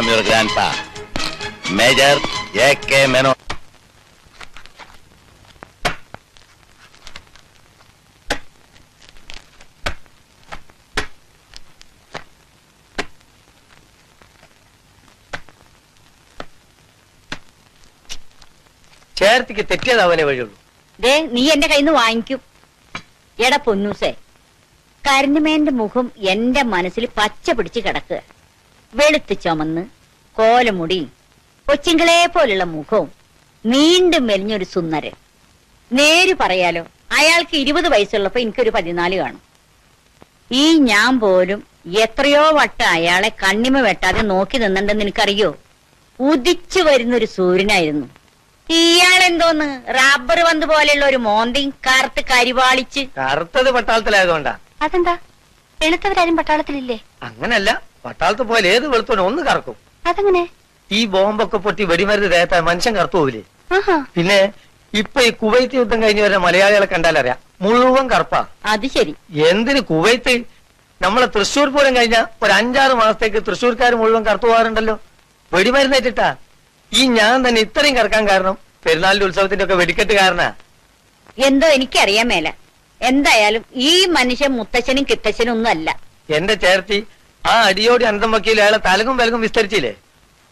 your grandpa, Major A.K. Menon. ചേർത്തിക്ക് തെറ്റിയതാവനെ വഴിയുള്ളൂ. ദേ നീ എന്റെ കയ്യിൽ നിന്ന് വാങ്ങിക്കും. എടാ പൊന്നൂസേ, കരഞ്ഞുമേന്റെ മുഖം എന്റെ മനസ്സിൽ പച്ച പിടിച്ച് കിടക്കുക. വെളുത്ത് ചുമന്ന് കോലമുടി, കൊച്ചിങ്കളെ പോലുള്ള മുഖവും, നീണ്ടും മെലിഞ്ഞൊരു സുന്ദരൻ. നേര് പറയാലോ, അയാൾക്ക് 20 വയസ്സുള്ളപ്പോ എനിക്കൊരു 14 കാണും. ഈ ഞാൻ പോലും എത്രയോ വട്ടം അയാളെ കണ്ണിമ വെട്ടാതെ നോക്കി നിന്നിട്ടുണ്ടെന്ന് എനിക്കറിയോ? ഉദിച്ചു വരുന്നൊരു സൂര്യനായിരുന്നു. ഇയാളെന്തോന്ന് റബ്ബർ പന്ത് പോലെയുള്ള ഒരു മോന്തിയും കറുത്ത് കരിവാളിച്ച്. കറുത്തത് പട്ടാളത്തിലായതുകൊണ്ടാ. അതെന്താ? വെളുത്തവരാരും പട്ടാളത്തിലില്ലേ? അങ്ങനല്ല, പട്ടാളത്ത് പോലെ ഏത് വെളുത്തോനും ഒന്ന് കറക്കും. അതെങ്ങനെ? ഈ ബോംബൊക്കെ പൊട്ടി വെടിമരുന്ന് ദേഹത്തായ മനുഷ്യൻ കറുത്തു പോവില്ലേ? പിന്നെ ഇപ്പൊ ഈ കുവൈത്ത് യുദ്ധം കഴിഞ്ഞ് വരുന്ന മലയാളികളെ കണ്ടാലറിയാം, മുഴുവൻ കറുപ്പാ. അത് ശരി. എന്തിന് കുവൈത്ത്? നമ്മളെ തൃശ്ശൂർ പൂരം കഴിഞ്ഞ ഒരു 5-6 മാസത്തേക്ക് തൃശ്ശൂർക്കാർ മുഴുവൻ കറുത്തു പോകാറുണ്ടല്ലോ, വെടിമരുന്നേറ്റിട്ടാ. ഈ ഞാൻ തന്നെ ഇത്രയും കറക്കാൻ കാരണം പെരുന്നാളിന്റെ ഉത്സവത്തിന്റെ ഒക്കെ വെടിക്കെട്ട് കാരണ. എന്തോ എനിക്കറിയാൻ മേല. എന്തായാലും ഈ മനുഷ്യൻ മുത്തച്ഛനും കിത്തച്ഛനും ഒന്നും അല്ല. എന്റെ ചേർത്തി, ആ അടിയോടി അനന്തം വക്കീൽ അയാളെ തലകും വിലകും വിസ്തരിച്ചില്ലേ?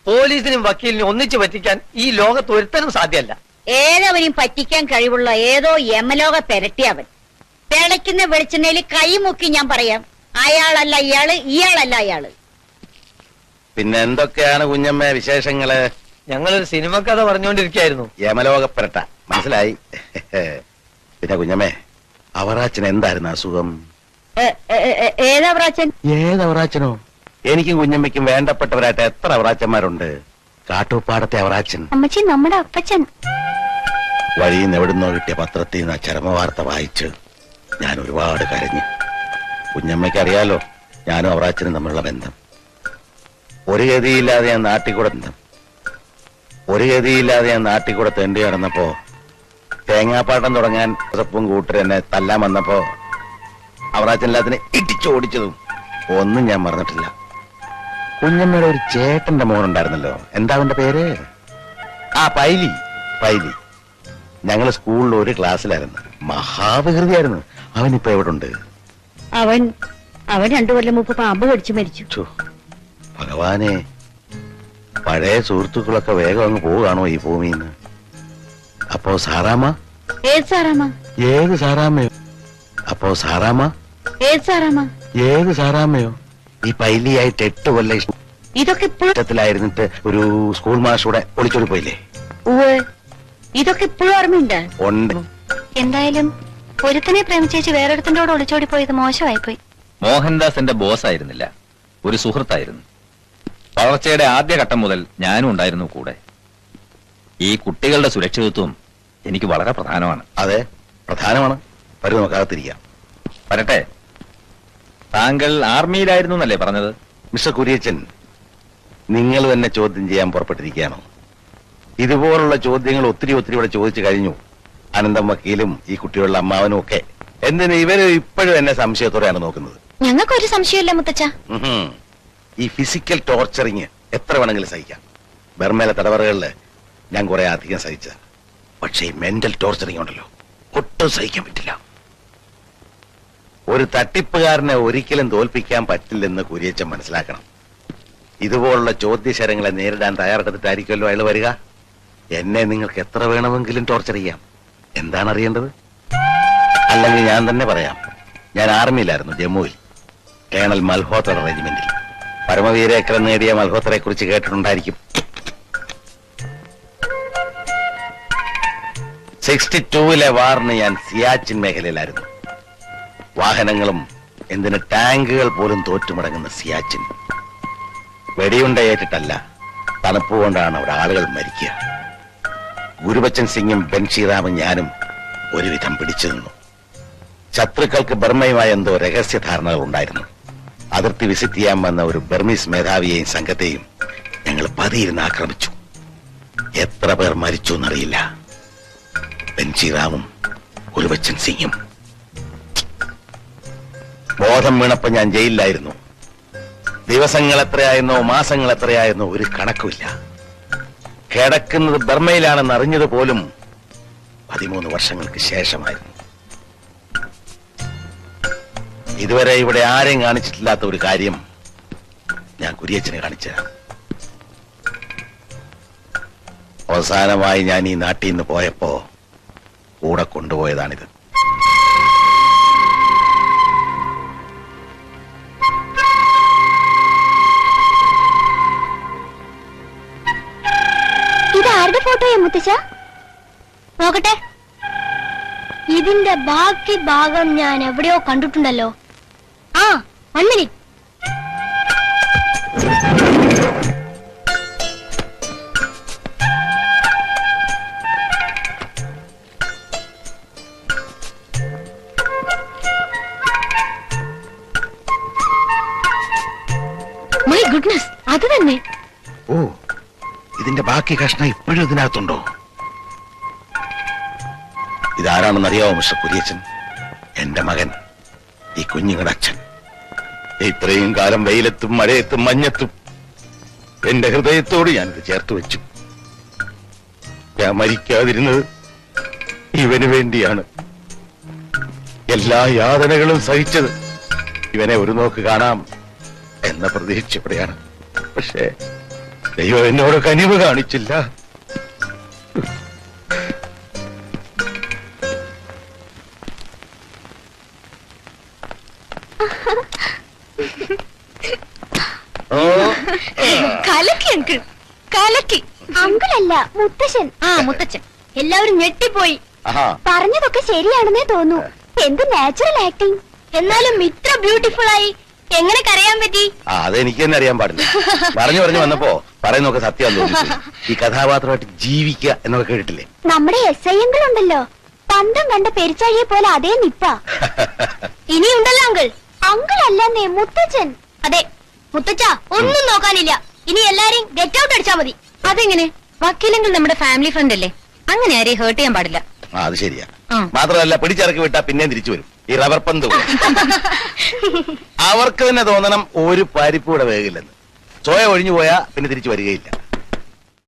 പോലീസിനും വക്കീലിനും ഒന്നിച്ച് പറ്റിക്കാൻ ഈ ലോകത്ത് ഒരുത്തനും സാധ്യമല്ല. ഏതവനും പറ്റിക്കാൻ കഴിവുള്ള ഏതോ യമലോക പെരട്ടിയവൻ. തിളയ്ക്കുന്ന വെളിച്ചെണ്ണയിൽ കൈമുക്കി ഞാൻ പറയാം, അയാളല്ല ഇയാള്, ഇയാളല്ല അയാള്. പിന്നെ എന്തൊക്കെയാണ് കുഞ്ഞമ്മ വിശേഷങ്ങള്? ഞങ്ങളൊരു സിനിമ കഥ പറഞ്ഞുകൊണ്ടിരിക്കുകയായിരുന്നു. യമലോകപ്പെരട്ട മനസ്സിലായി. പിന്നെ കുഞ്ഞമ്മേ, അവറാച്ചന് എന്തായിരുന്നു അസുഖം? ഏതാ പ്രാച്ചൻ? ഏതവറാച്ചനോ? എനിക്കും കുഞ്ഞമ്മയ്ക്കും വേണ്ടപ്പെട്ടവരായിട്ട് എത്ര അവറാച്ചന്മാരുണ്ട്. കാട്ടുപ്പാടത്തെ അവറാച്ചൻ, അമ്മച്ചി നമ്മുടെ അപ്പച്ചൻ. വഴിയിൽ നിന്ന് എവിടുന്നോ കിട്ടിയ പത്രത്തിൽ നിന്ന് ചരമവാർത്ത വായിച്ച് ഞാൻ ഒരുപാട് കരഞ്ഞു. കുഞ്ഞമ്മയ്ക്ക് അറിയാലോ ഞാനും അവറാച്ചനും തമ്മിലുള്ള ബന്ധം. ഒരു ഗതിയില്ലാതെ ഞാൻ നാട്ടിൽ കൂടെ തെണ്ടി കിടന്നപ്പോ തേങ്ങാപ്പാട്ടം തുടങ്ങാൻ ഉറപ്പും കൂട്ടർ എന്നെ തല്ലാൻ വന്നപ്പോ അവറാച്ചൻ എല്ലാത്തിനെ ഇടിച്ചോടിച്ചതും ഒന്നും ഞാൻ മറന്നിട്ടില്ല. കുഞ്ഞമ്മയുടെ ഒരു ചേട്ടന്റെ മോനുണ്ടായിരുന്നല്ലോ, എന്താ അവന്റെ പേര്? ആ പൈലി. ഞങ്ങള് സ്കൂളിൽ ഒരു ക്ലാസ്സിലായിരുന്നു. മഹാവികൃതിയായിരുന്നു. അവനിപ്പോ എവിടെ ഉണ്ട്? അവൻ 2 കൊല്ലം മുമ്പ് പാമ്പ് കടിച്ചു മരിച്ചു. ഭഗവാനെ, പഴയ സുഹൃത്തുക്കളൊക്കെ വേഗം അങ്ങ് പോവുകയാണോ ഈ ഭൂമിന്ന്? അപ്പോ സാറാമ്മ? ഏത് സാറാമ്മ? ഏത് സാറാമ്മയോ? അപ്പോ സാറാമ്മ? ഏത് സാറാമ്മ? ഏത് സാറാമ്മയോ? ഈ പൈലിയായിട്ട് 8 കൊല്ലം ഇതൊക്കെ ഇഷ്ടത്തിലായിരുന്നിട്ട് ഒരു സ്കൂൾ മാഷൂടെ ഒളിച്ചോടി പോയില്ലേ? ഇതൊക്കെ ഇപ്പോഴും ഓർമ്മയുണ്ട്. ഉണ്ട്. എന്തായാലും ഒരുത്തനെ പ്രേമിച്ചേച്ച് വേറൊരുത്തൻ്റെ കൂടെ ഒളിച്ചോടി പോയത് മോശമായിപ്പോയി. മോഹൻദാസ് എന്റെ ബോസ് ആയിരുന്നില്ല, ഒരു സുഹൃത്തായിരുന്നു. വളർച്ചയുടെ ആദ്യഘട്ടം മുതൽ ഞാനും ഉണ്ടായിരുന്നു കൂടെ. ഈ കുട്ടികളുടെ സുരക്ഷിതത്വം എനിക്ക് വളരെ പ്രധാനമാണ്. അതെ, പ്രധാനമാണ്. വരും, നോക്കാതിരിക്കാം. വരട്ടെ. താങ്കൾ ആർമിയിലായിരുന്നു എന്നല്ലേ പറഞ്ഞത്? മിസ്റ്റർ കുര്യച്ചൻ, നിങ്ങൾ തന്നെ ചോദ്യം ചെയ്യാൻ പുറപ്പെട്ടിരിക്കുകയാണോ? ഇതുപോലുള്ള ചോദ്യങ്ങൾ ഒത്തിരി ഇവിടെ ചോദിച്ചു കഴിഞ്ഞു. അനന്തം വക്കീലും ഈ കുട്ടികളുടെ അമ്മാവനും ഒക്കെ. എന്തിന് ഇവര് ഇപ്പോഴും എന്നെ സംശയത്തോടെയാണ് നോക്കുന്നത്? ഞങ്ങൾക്കൊരു സംശയമില്ല മുത്തച്ഛ. ഈ ഫിസിക്കൽ ടോർച്ചറിങ് എത്ര വേണമെങ്കിലും സഹിക്കാം. ബർമേലെ തടവറകളില് ഞാൻ കുറെ അധികം സഹിച്ച. പക്ഷേ ഈ മെന്റൽ ടോർച്ചറിങ് ഉണ്ടല്ലോ, ഒട്ടും സഹിക്കാൻ പറ്റില്ല. ഒരു തട്ടിപ്പുകാരനെ ഒരിക്കലും തോൽപ്പിക്കാൻ പറ്റില്ലെന്ന് കുര്യച്ചൻ മനസ്സിലാക്കണം. ഇതുപോലുള്ള ചോദ്യശരങ്ങളെ നേരിടാൻ തയ്യാറെടുത്തിട്ടായിരിക്കുമല്ലോ അയാൾ വരിക. എന്നെ നിങ്ങൾക്ക് എത്ര വേണമെങ്കിലും ടോർച്ചർ ചെയ്യാം. എന്താണ് അറിയേണ്ടത്? അല്ലെങ്കിൽ ഞാൻ തന്നെ പറയാം. ഞാൻ ആർമിയിലായിരുന്നു, ജമ്മുവിൽ, കേണൽ മൽഹോത്ര റെജിമെന്റിൽ. പരമവീരേക്കരം നേടിയ മൽഹോത്രയെ കുറിച്ച് കേട്ടിട്ടുണ്ടായിരിക്കും. 62-ലെ വാറിന് ഞാൻ സിയാച്ചിൻ മേഖലയിലായിരുന്നു. വാഹനങ്ങളും എന്തിന് ടാങ്കുകൾ പോലും തോറ്റുമടങ്ങുന്ന സിയാച്ചിൻ. വെടിയുണ്ടയേറ്റിട്ടല്ല, തണുപ്പ് കൊണ്ടാണ് അവിടെ ആളുകൾ മരിക്കുക. ഗുരുബച്ചൻ സിംഗും ബൻഷിറാമും ഞാനും ഒരുവിധം പിടിച്ചു നിന്നു. ശത്രുക്കൾക്ക് ബർമയുമായ എന്തോ രഹസ്യധാരണകൾ ഉണ്ടായിരുന്നു. അതിർത്തി വിസിറ്റ് ചെയ്യാൻ വന്ന ഒരു ബർമീസ് മേധാവിയെയും സംഘത്തെയും ഞങ്ങൾ പതിയിരുന്ന് ആക്രമിച്ചു. എത്ര പേർ മരിച്ചു എന്നറിയില്ല. ബൻഷിറാമും ഗുരുബച്ചൻ സിംഗും. ബോധം വീണപ്പോ ഞാൻ ജയിലിലായിരുന്നു. ദിവസങ്ങൾ എത്രയായെന്നോ മാസങ്ങൾ എത്രയായെന്നോ ഒരു കണക്കുമില്ല. കിടക്കുന്നത് ബർമയിലാണെന്ന് അറിഞ്ഞത് പോലും 13 വർഷങ്ങൾക്ക് ശേഷമായിരുന്നു. ഇതുവരെ ഇവിടെ ആരെയും കാണിച്ചിട്ടില്ലാത്ത ഒരു കാര്യം ഞാൻ കുര്യച്ചനെ കാണിച്ചു. അവസാനമായി ഞാൻ ഈ നാട്ടിൽ നിന്ന് പോയപ്പോ കൂടെ കൊണ്ടുപോയതാണിത്. ഇത് ആരുടെ ഫോട്ടോയാ മുത്തച്ഛ? നോക്കട്ടെ. ഇതിന്റെ ബാക്കി ഭാഗം ഞാൻ എവിടെയോ കണ്ടിട്ടുണ്ടല്ലോ. ആ, 1 മിനിറ്റ്. മൈ ഗുഡ്നസ്, അത് തന്നെ. ഓ, ഇതിന്റെ ബാക്കി കഷ്ണം ഇപ്പോഴും ഇതിനകത്തുണ്ടോ? ഇതാരാണെന്നറിയാവോ മിസ്റ്റർ കുര്യച്ചൻ? എന്റെ മകൻ, ഈ കുഞ്ഞുങ്ങളുടെ അച്ഛൻ. ഇത്രയും കാലം വെയിലത്തും മഴയത്തും മഞ്ഞത്തും എന്റെ ഹൃദയത്തോട് ഞാനിത് ചേർത്ത് വെച്ചു. ഞാൻ മരിക്കാതിരുന്നത് ഇവന് വേണ്ടിയാണ്. എല്ലാ യാതനകളും സഹിച്ചത് ഇവനെ ഒരു നോക്ക് കാണാം എന്ന പ്രതീക്ഷയോടെയാണ്. പക്ഷേ ദൈവം എന്നോട് കനിവ് കാണിച്ചില്ല. കലക്കി അങ്കിൾ, കലക്കി. അങ്കിളല്ല, മുത്തശ്ശൻ. ആ, മുത്തച്ഛൻ. എല്ലാവരും ഞെട്ടിപ്പോയി. പറഞ്ഞതൊക്കെ ശരിയാണെന്നേ തോന്നൂ. എന്ത് നാച്ചുറൽ ആക്ടിങ്. എന്നാലും ഇത്ര ബ്യൂട്ടിഫുൾ ആയി എങ്ങനെ കരയാൻ പറ്റി? അതെനിക്ക് തന്നെ അറിയാൻ പാടില്ല. പറഞ്ഞു വന്നപ്പോ പറയുന്നൊക്കെ സത്യം തോന്നുന്നു. ഈ കഥാപാത്രമായിട്ട് ജീവിക്കുക എന്നൊക്കെ കേട്ടില്ലേ? നമ്മുടെ SI ഉണ്ടല്ലോ, പന്തം കണ്ട പെരിച്ചാഴിയെ പോലെ അതേ നിപ്പ. ഇനിയുണ്ടല്ലോ അങ്കിൾ. അങ്കിൾ അല്ലെന്നേ, മുത്തച്ഛൻ. അതെ മുത്തച്ഛ, ഒന്നും നോക്കാനില്ല. ഇനി എല്ലാരെയും ഗെറ്റ് ഔട്ട് അടിച്ചാ മതി. അതെങ്ങനെ? വക്കീലെങ്കിൽ നമ്മുടെ ഫാമിലി ഫ്രണ്ട് അല്ലേ, അങ്ങനെ ആരെയും ഹേർട്ട് ചെയ്യാൻ പാടില്ല. അത് ശരിയാ. മാത്രമല്ല പിടിച്ചിറക്കി വിട്ടാ പിന്നെയും തിരിച്ചു വരും. ഈ റബ്ബർ പന്ത് അവർക്ക് തന്നെ തോന്നണം ഒരു പരിപ്പ് കൂടെ വേകില്ലെന്ന്. ചോയ ഒഴിഞ്ഞു പോയാ പിന്നെ തിരിച്ചു വരികയില്ല.